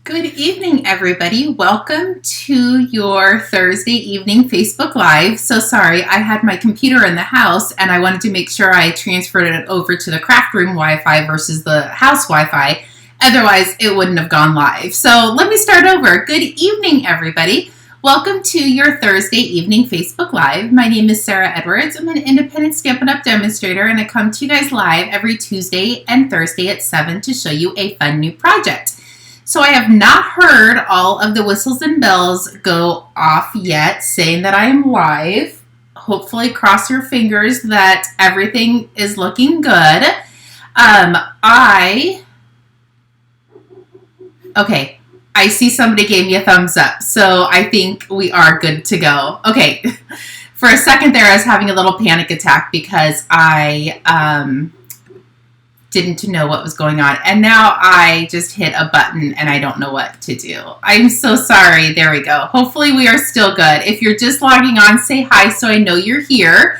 Good evening, everybody. Welcome to your Thursday evening Facebook Live. So sorry, I had my computer in the house and I wanted to make sure I transferred it over to the craft room Wi-Fi versus the house Wi-Fi. Otherwise, it wouldn't have gone live. So let me start over. Good evening, everybody. Welcome to your Thursday evening Facebook Live. My name is Sarah Edwards. I'm an independent Stampin' Up! Demonstrator, and I come to you guys live every Tuesday and Thursday at 7 to show you a fun new project. So I have not heard all of the whistles and bells go off yet saying that I am live. Hopefully cross your fingers that everything is looking good. Okay, I see somebody gave me a thumbs up, so I think we are good to go. Okay, for a second there I was having a little panic attack because I didn't know what was going on. And now I just hit a button and I don't know what to do. I'm so sorry. There we go. Hopefully we are still good. If you're just logging on, say hi so I know you're here.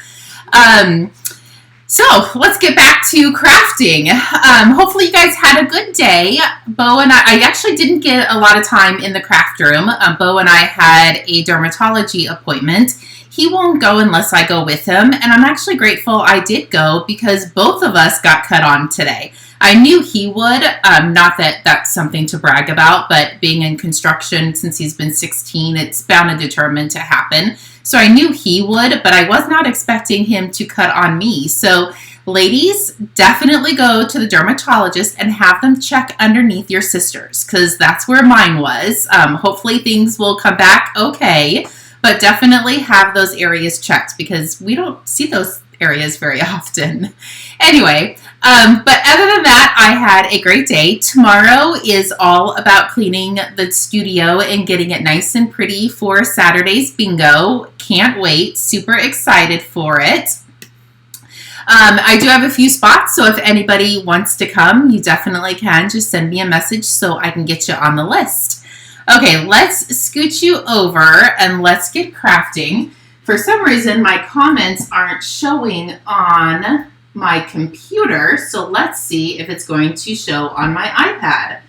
So let's get back to crafting. Hopefully you guys had a good day. Bo and I actually didn't get a lot of time in the craft room. Bo and I had a dermatology appointment. He won't go unless I go with him, and I'm actually grateful I did go because both of us got cut on today. I knew he would, not that that's something to brag about, but being in construction since he's been 16, it's bound and determined to happen. So I knew he would, but I was not expecting him to cut on me. So ladies, definitely go to the dermatologist and have them check underneath your sisters because that's where mine was. Hopefully things will come back okay. But definitely have those areas checked because we don't see those areas very often. Anyway, but other than that, I had a great day. Tomorrow is all about cleaning the studio and getting it nice and pretty for Saturday's bingo. Can't wait. Super excited for it. I do have a few spots, so if anybody wants to come, you definitely can. Just send me a message so I can get you on the list. Okay, let's scoot you over and let's get crafting. For some reason, my comments aren't showing on my computer, so let's see if it's going to show on my iPad.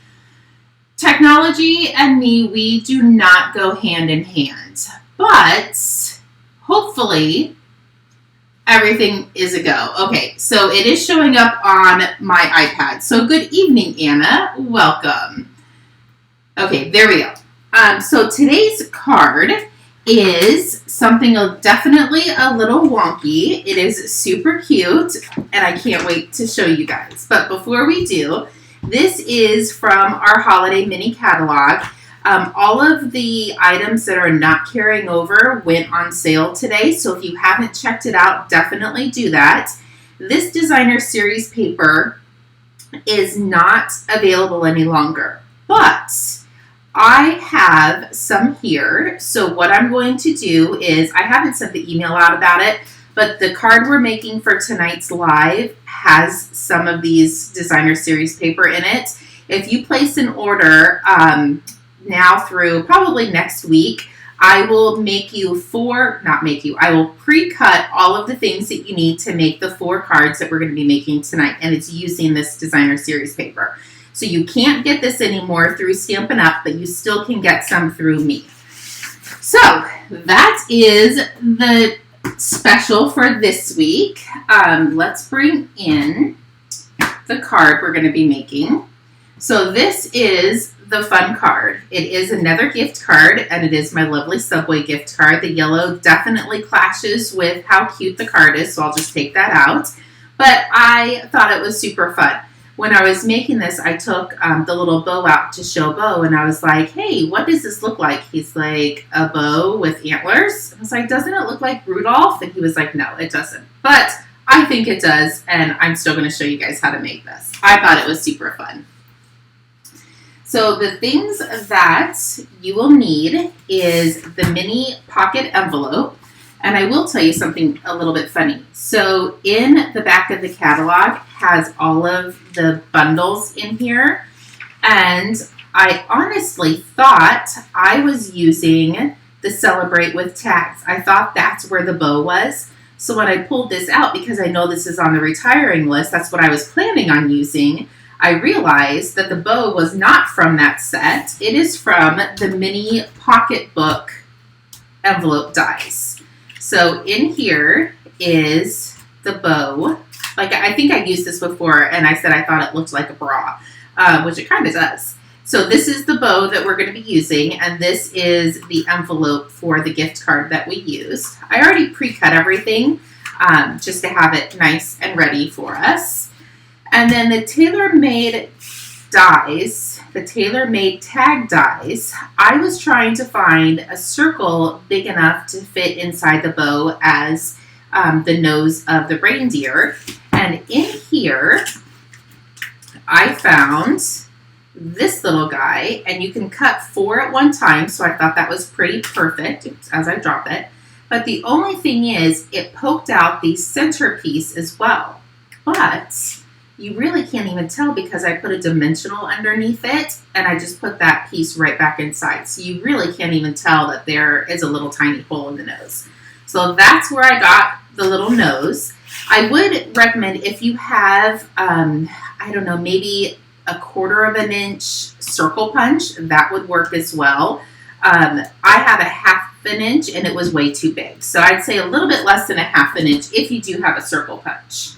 Technology and me, we do not go hand in hand, but hopefully everything is a go. Okay, so it is showing up on my iPad. So good evening, Anna. Welcome. Okay, there we go. So today's card is something definitely a little wonky. It is super cute, and I can't wait to show you guys. But before we do, this is from our holiday mini catalog. All of the items that are not carrying over went on sale today, so if you haven't checked it out, definitely do that. This designer series paper is not available any longer, but I have some here. So what I'm going to do is, I haven't sent the email out about it, but the card we're making for tonight's live has some of these designer series paper in it. If you place an order now through probably next week, I will I will pre-cut all of the things that you need to make the 4 cards that we're going to be making tonight, and it's using this designer series paper. So you can't get this anymore through Stampin' Up, but you still can get some through me. So that is the special for this week. Let's bring in the card we're going to be making. So this is the fun card. It is another gift card, and it is my lovely Subway gift card. The yellow definitely clashes with how cute the card is, so I'll just take that out. But I thought it was super fun. When I was making this, I took the little bow out to show Bo, and I was like, hey, what does this look like? He's like, a bow with antlers? I was like, doesn't it look like Rudolph? And he was like, no, it doesn't. But I think it does, and I'm still going to show you guys how to make this. I thought it was super fun. So the things that you will need is the mini pocket envelope. And I will tell you something a little bit funny. So in the back of the catalog has all of the bundles in here. And I honestly thought I was using the Celebrate with Tags. I thought that's where the bow was. So when I pulled this out, because I know this is on the retiring list, that's what I was planning on using. I realized that the bow was not from that set. It is from the mini pocketbook envelope dies. So in here is the bow. Like, I think I used this before, and I said I thought it looked like a bra, which it kind of does. So this is the bow that we're going to be using, and this is the envelope for the gift card that we used. I already pre-cut everything just to have it nice and ready for us. And then the Tailor-made dies, the Tailor-made tag dies, I was trying to find a circle big enough to fit inside the bow as the nose of the reindeer. And in here, I found this little guy, and you can cut 4 at one time, so I thought that was pretty perfect as I drop it. But the only thing is, it poked out the centerpiece as well. But you really can't even tell because I put a dimensional underneath it, and I just put that piece right back inside. So you really can't even tell that there is a little tiny hole in the nose. So that's where I got the little nose. I would recommend if you have, I don't know, maybe a 1/4 of an inch circle punch, that would work as well. I have a 1/2 inch, and it was way too big. So I'd say a little bit less than a 1/2 inch if you do have a circle punch.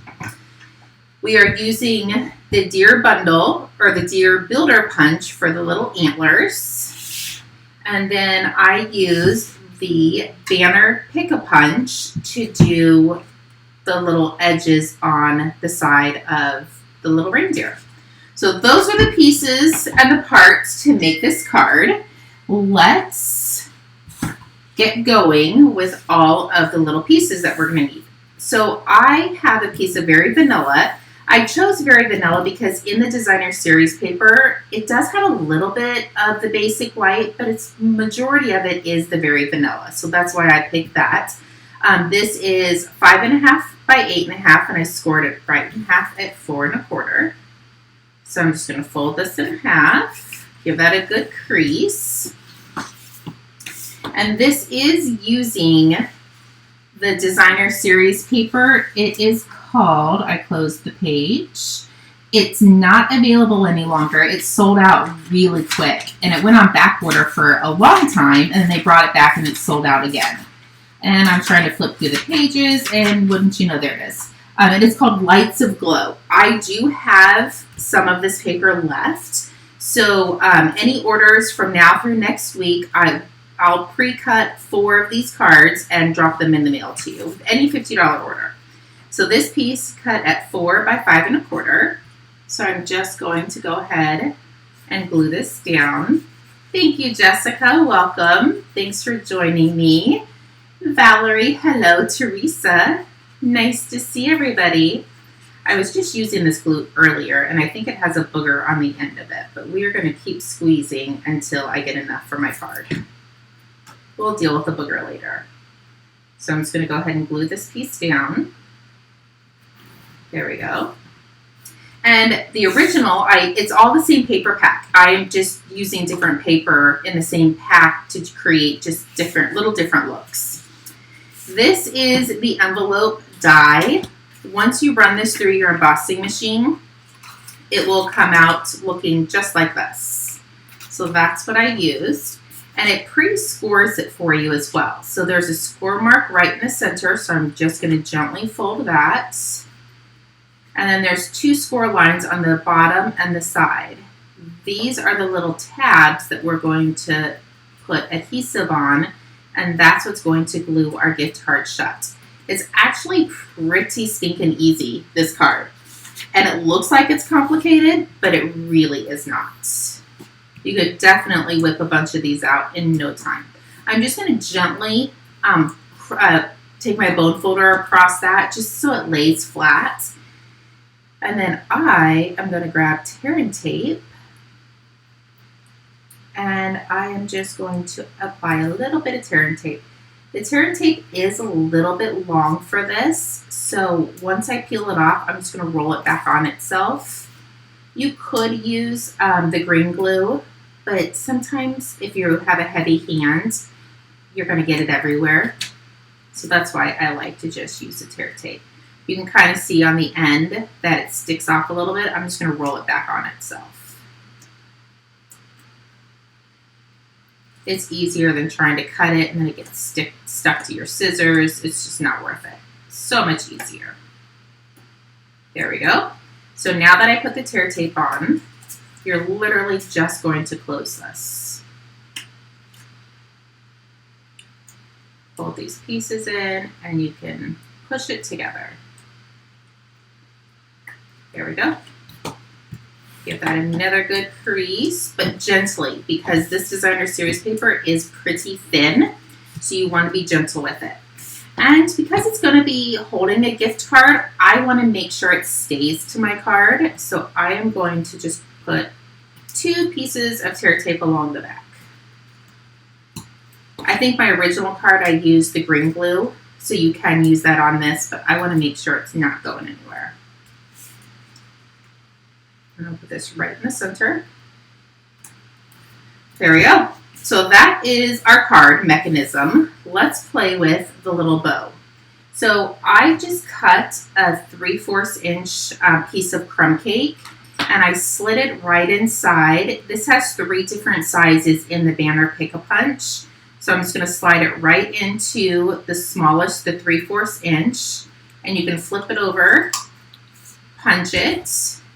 We are using the deer bundle or the deer builder punch for the little antlers. And then I used the banner pick-a-punch to do the little edges on the side of the little reindeer. So those are the pieces and the parts to make this card. Let's get going with all of the little pieces that we're going to need. So I have a piece of Very Vanilla. I chose Very Vanilla because in the designer series paper, it does have a little bit of the basic white, but its majority of it is the Very Vanilla. So that's why I picked that. This is 5.5 by 8.5, and I scored it right in half at 4 1/4. So I'm just going to fold this in half, give that a good crease. And this is using the designer series paper. It is called, I closed the page. It's not available any longer. It's sold out really quick, and it went on back order for a long time, and then they brought it back and it's sold out again. And I'm trying to flip through the pages, and wouldn't you know, there it is. It is called Lights of Glow. I do have some of this paper left, so any orders from now through next week, I'll pre-cut 4 of these cards and drop them in the mail to you. Any $50 order. So this piece cut at 4 by 5 1/4. So I'm just going to go ahead and glue this down. Thank you, Jessica. Welcome. Thanks for joining me. Valerie, hello. Teresa, nice to see everybody. I was just using this glue earlier, and I think it has a booger on the end of it, but we are going to keep squeezing until I get enough for my card. We'll deal with the booger later. So I'm just going to go ahead and glue this piece down. There we go. And the original, it's all the same paper pack. I'm just using different paper in the same pack to create just little different looks. This is the envelope die. Once you run this through your embossing machine, it will come out looking just like this. So that's what I used. And it pre-scores it for you as well. So there's a score mark right in the center, so I'm just going to gently fold that. And then there's 2 score lines on the bottom and the side. These are the little tabs that we're going to put adhesive on, and that's what's going to glue our gift card shut. It's actually pretty stinking easy, this card. And it looks like it's complicated, but it really is not. You could definitely whip a bunch of these out in no time. I'm just going to gently take my bone folder across that just so it lays flat. And then I am going to grab tearing tape, and I am just going to apply a little bit of tearing tape. The tearing tape is a little bit long for this, so once I peel it off, I'm just going to roll it back on itself. You could use the green glue, but sometimes if you have a heavy hand, you're going to get it everywhere. So that's why I like to just use the tear tape. You can kind of see on the end that it sticks off a little bit. I'm just going to roll it back on itself. It's easier than trying to cut it and then it gets stuck to your scissors. It's just not worth it. So much easier. There we go. So now that I put the tear tape on, you're literally just going to close this. Fold these pieces in and you can push it together. There we go. Give that another good crease, but gently, because this designer series paper is pretty thin, so you want to be gentle with it. And because it's going to be holding a gift card, I want to make sure it stays to my card, so I am going to just put 2 pieces of tear tape along the back. I think my original card I used the green glue, so you can use that on this, but I want to make sure it's not going anywhere. And I'll put this right in the center. There we go. So that is our card mechanism. Let's play with the little bow. So I just cut a 3/4 inch piece of crumb cake and I slid it right inside. This has 3 different sizes in the banner Pick-a-Punch. So I'm just going to slide it right into the smallest, the 3/4 inch. And you can flip it over, punch it.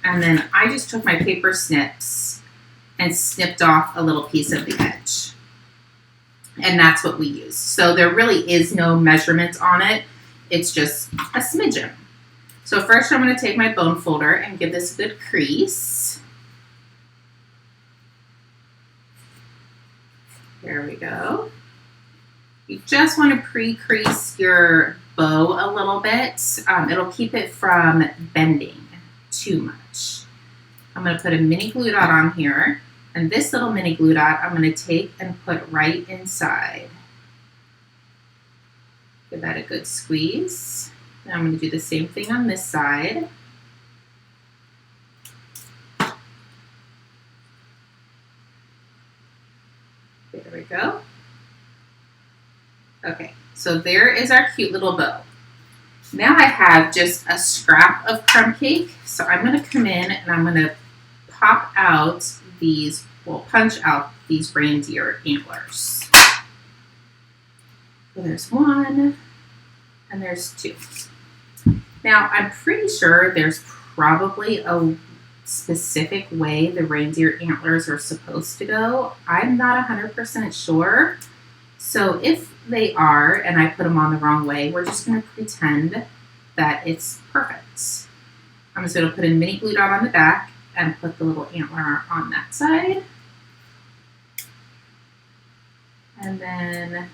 And then I just took my paper snips and snipped off a little piece of the edge. And that's what we use. So there really is no measurement on it. It's just a smidgen. So first I'm going to take my bone folder and give this a good crease. There we go. You just want to pre-crease your bow a little bit. It'll keep it from bending too much. I'm going to put a mini glue dot on here, and this little mini glue dot I'm going to take and put right inside. Give that a good squeeze. And I'm going to do the same thing on this side. There we go. Okay, so there is our cute little bow. Now I have just a scrap of crumb cake, so I'm going to come in and I'm going to pop out these, well, punch out these reindeer antlers. So there's 1 and there's 2. Now I'm pretty sure there's probably a specific way the reindeer antlers are supposed to go. I'm not 100% sure. So if they are, and I put them on the wrong way, we're just going to pretend that it's perfect. I'm just going to put a mini glue dot on the back and put the little antler on that side. And then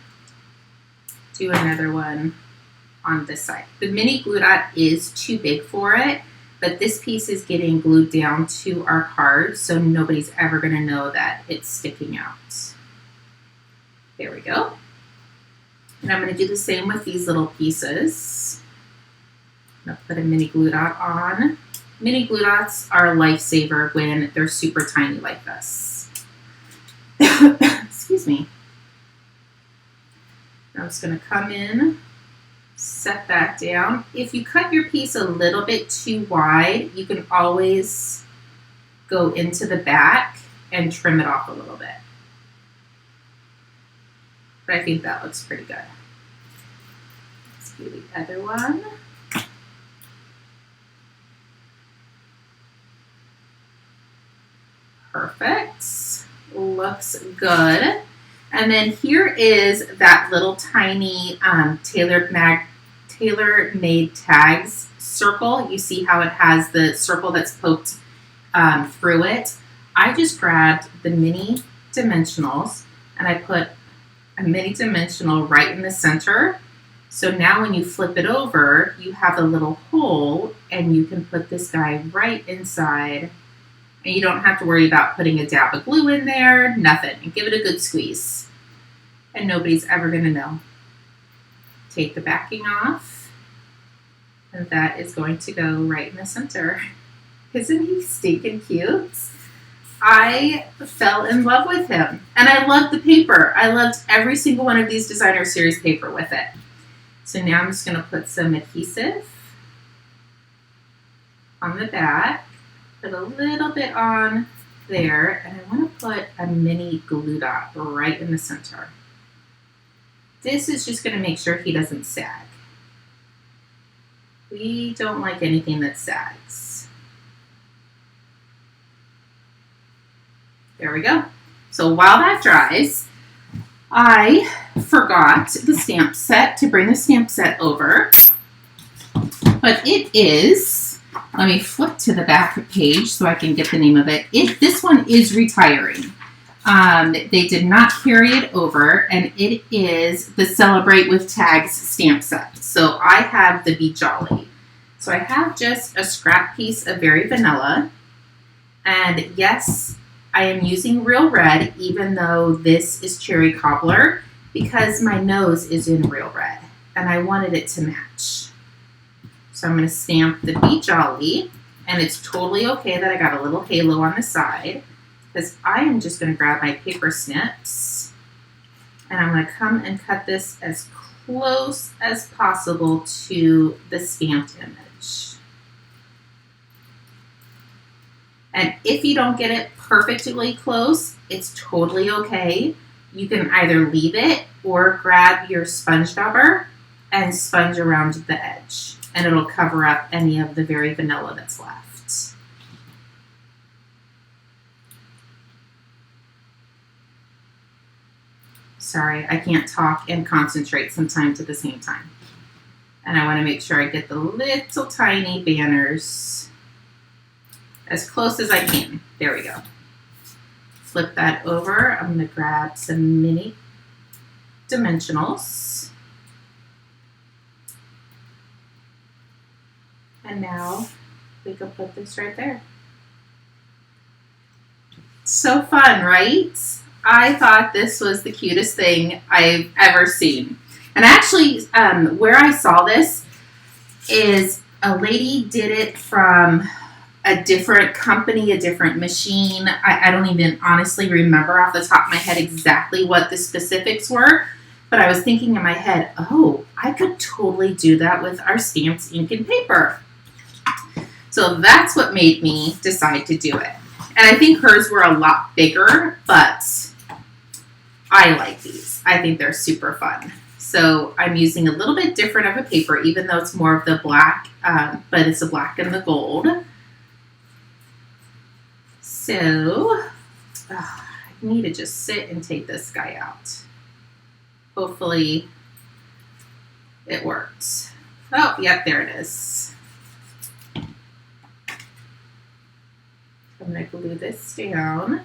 do another one on this side. The mini glue dot is too big for it, but this piece is getting glued down to our card, so nobody's ever going to know that it's sticking out. There we go. And I'm going to do the same with these little pieces. I'm going to put a mini glue dot on. Mini glue dots are a lifesaver when they're super tiny like this. Excuse me. I'm just going to come in, set that down. If you cut your piece a little bit too wide, you can always go into the back and trim it off a little bit. But I think that looks pretty good. Let's do the other one. Perfect. Looks good. And then here is that little tiny tailor-made tags circle. You see how it has the circle that's poked through it. I just grabbed the mini dimensionals and I put a mini dimensional right in the center. So now when you flip it over, you have a little hole and you can put this guy right inside. And you don't have to worry about putting a dab of glue in there, nothing. And give it a good squeeze. And nobody's ever going to know. Take the backing off. And that is going to go right in the center. Isn't he stinking cute? I fell in love with him. And I loved the paper. I loved every single one of these designer series paper with it. So now I'm just going to put some adhesive on the back, put a little bit on there, and I want to put a mini glue dot right in the center. This is just going to make sure he doesn't sag. We don't like anything that sags. There we go. So while that dries, I forgot the stamp set, to bring the stamp set over. But it is, let me flip to the back page so I can get the name of it. This one is retiring. They did not carry it over, and it is the Celebrate with Tags stamp set. So I have the Be Jolly. So I have just a scrap piece of Very Vanilla. And yes, I am using Real Red, even though this is Cherry Cobbler, because my nose is in Real Red, and I wanted it to match. So I'm going to stamp the Be Jolly, and it's totally okay that I got a little halo on the side, because I am just going to grab my paper snips, and I'm going to come and cut this as close as possible to the stamped image. And if you don't get it perfectly close, it's totally okay. You can either leave it or grab your sponge dauber and sponge around the edge, and it'll cover up any of the Very Vanilla that's left. Sorry, I can't talk and concentrate sometimes at the same time. And I want to make sure I get the little tiny banners as close as I can. There we go. Flip that over. I'm going to grab some mini dimensionals. And now we can put this right there. So fun, right? I thought this was the cutest thing I've ever seen. And actually, where I saw this is a lady did it from a different company, a different machine. I don't even honestly remember off the top of my head exactly what the specifics were, but I was thinking in my head, oh, I could totally do that with our stamps, ink, and paper. So that's what made me decide to do it. And I think hers were a lot bigger, but I like these. I think they're super fun. So I'm using a little bit different of a paper, even though it's more of the black, but it's the black and the gold. So I need to just sit and take this guy out. Hopefully it works. Oh, yep, there it is. I'm going to glue this down.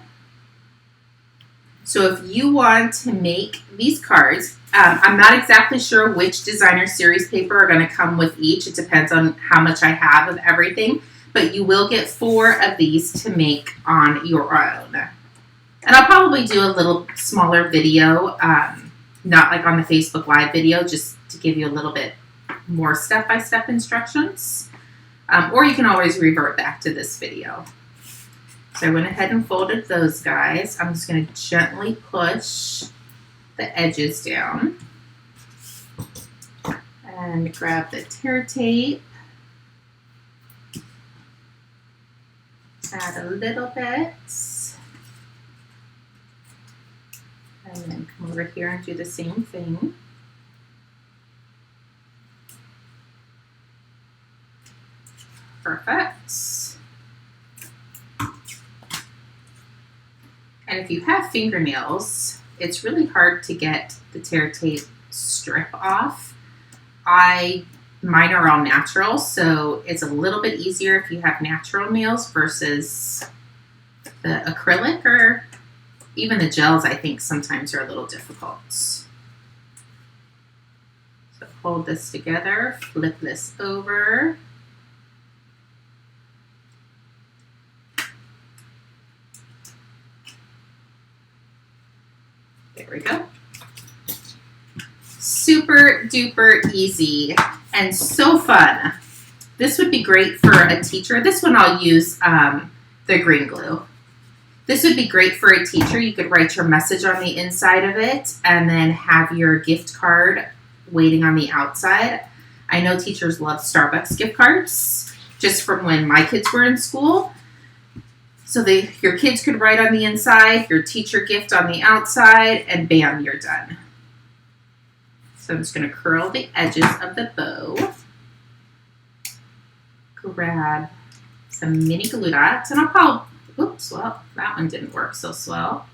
So if you want to make these cards, I'm not exactly sure which designer series paper are going to come with each. It depends on how much I have of everything. But you will get 4 of these to make on your own. And I'll probably do a little smaller video, not like on the Facebook Live video, just to give you a little bit more step-by-step instructions. Or you can always revert back to this video. So I went ahead and folded those guys. I'm just going to gently push the edges down. And grab the tear tape. Add a little bit. And then come over here and do the same thing. Perfect. And if you have fingernails, it's really hard to get the tear tape strip off. Mine are all natural, so it's a little bit easier if you have natural nails versus the acrylic, or even the gels, I think sometimes are a little difficult. So hold this together, flip this over. There we go. Super duper easy and so fun. This would be great for a teacher. This one I'll use the green glue. This would be great for a teacher. You could write your message on the inside of it and then have your gift card waiting on the outside. I know teachers love Starbucks gift cards. just from when my kids were in school. So your kids could write on the inside, your teacher gift on the outside, and bam, you're done. So I'm just going to curl the edges of the bow. Grab some mini glue dots, and I'll probably, oops, well, that one didn't work so swell.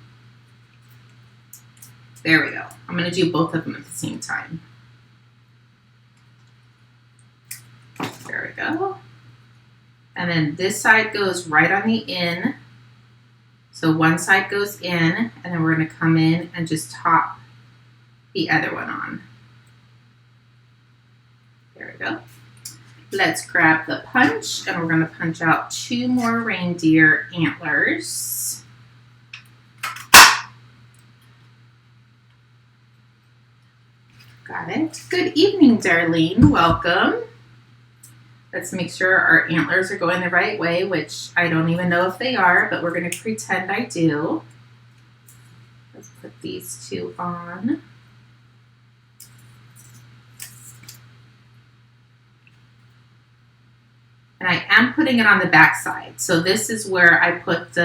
There we go. I'm going to do both of them at the same time. There we go. And then this side goes right on the in. So one side goes in, and then we're going to come in and just top the other one on. There we go. Let's grab the punch, and we're going to punch out 2 more reindeer antlers. Got it. Good evening, Darlene. Welcome. Let's make sure our antlers are going the right way, which I don't even know if they are, but we're going to pretend I do. Let's put these 2 on. And I am putting it on the back side. So this is where I put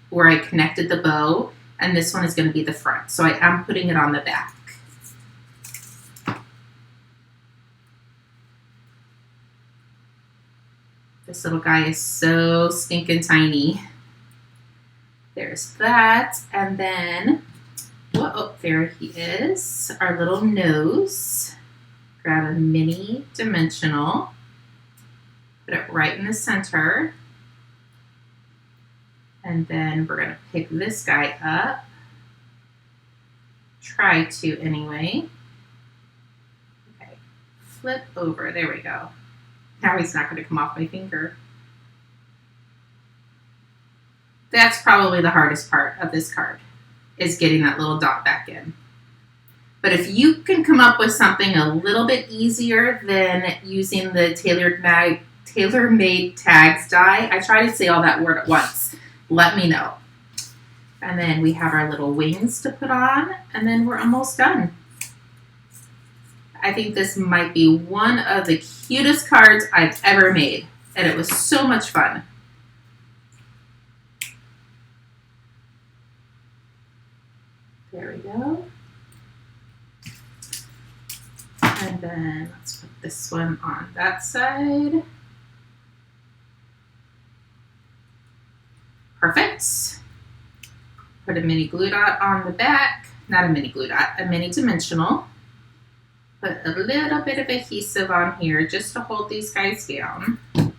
where I connected the bow, and this one is going to be the front. So I am putting it on the back. This little guy is so stinking tiny. There's that. And then, whoa, there he is. Our little nose. Grab a mini dimensional. Put it right in the center. And then we're going to pick this guy up. Try to anyway. Okay. Flip over. There we go. Now he's not going to come off my finger. That's probably the hardest part of this card, is getting that little dot back in. But if you can come up with something a little bit easier than using the tailor-made tags die, I try to say all that word at once. Let me know. And then we have our little wings to put on, and then we're almost done. I think this might be one of the cutest cards I've ever made, and it was so much fun. There we go. And then let's put this one on that side. Perfect. Put a mini glue dot on the back. Not a mini glue dot, a mini dimensional. Put a little bit of adhesive on here just to hold these guys down. Put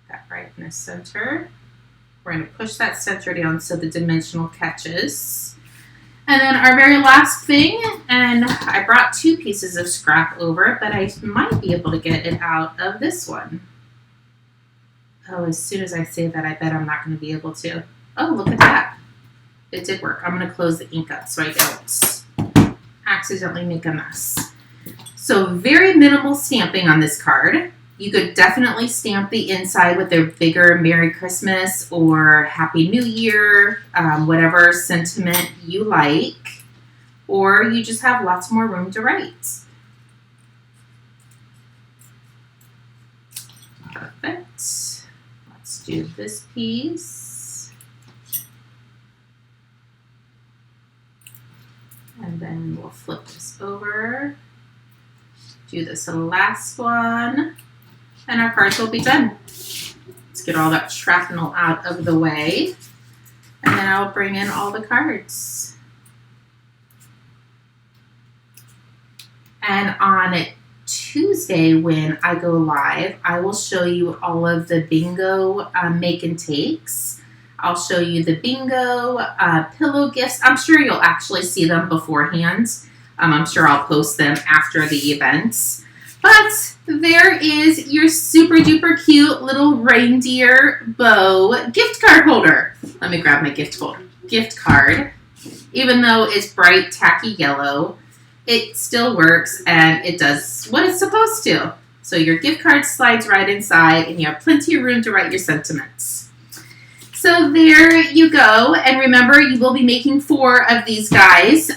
that right in the center. We're going to push that center down so the dimensional catches. And then our very last thing, and I brought 2 pieces of scrap over, but I might be able to get it out of this one. Oh, as soon as I say that, I bet I'm not going to be able to. Oh, look at that. It did work. I'm going to close the ink up so I don't accidentally make a mess. So very minimal stamping on this card. You could definitely stamp the inside with a bigger Merry Christmas or Happy New Year, whatever sentiment you like, or you just have lots more room to write. Perfect. Let's do this piece. And then we'll flip this over. Do this last one. And our cards will be done. Let's get all that shrapnel out of the way. And then I'll bring in all the cards. And on Tuesday when I go live, I will show you all of the bingo make and takes. I'll show you the bingo pillow gifts. I'm sure you'll actually see them beforehand. I'm sure I'll post them after the events. But there is your super duper cute little reindeer bow gift card holder. Let me grab my gift card. Even though it's bright tacky yellow, it still works and it does what it's supposed to. So your gift card slides right inside and you have plenty of room to write your sentiments. So there you go. And remember, you will be making 4 of these guys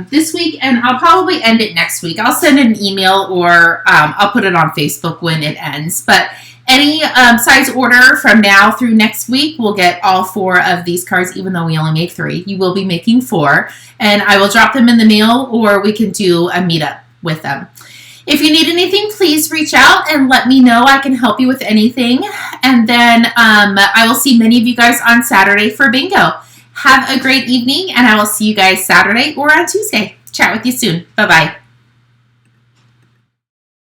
this week, and I'll probably end it next week. I'll send an email or I'll put it on Facebook when it ends. But any size order from now through next week will get all 4 of these cards, even though we only make 3. You will be making 4, and I will drop them in the mail, or we can do a meetup with them. If you need anything, please reach out and let me know. I can help you with anything. And then I will see many of you guys on Saturday for bingo. Have a great evening, and I will see you guys Saturday or on Tuesday. Chat with you soon. Bye-bye.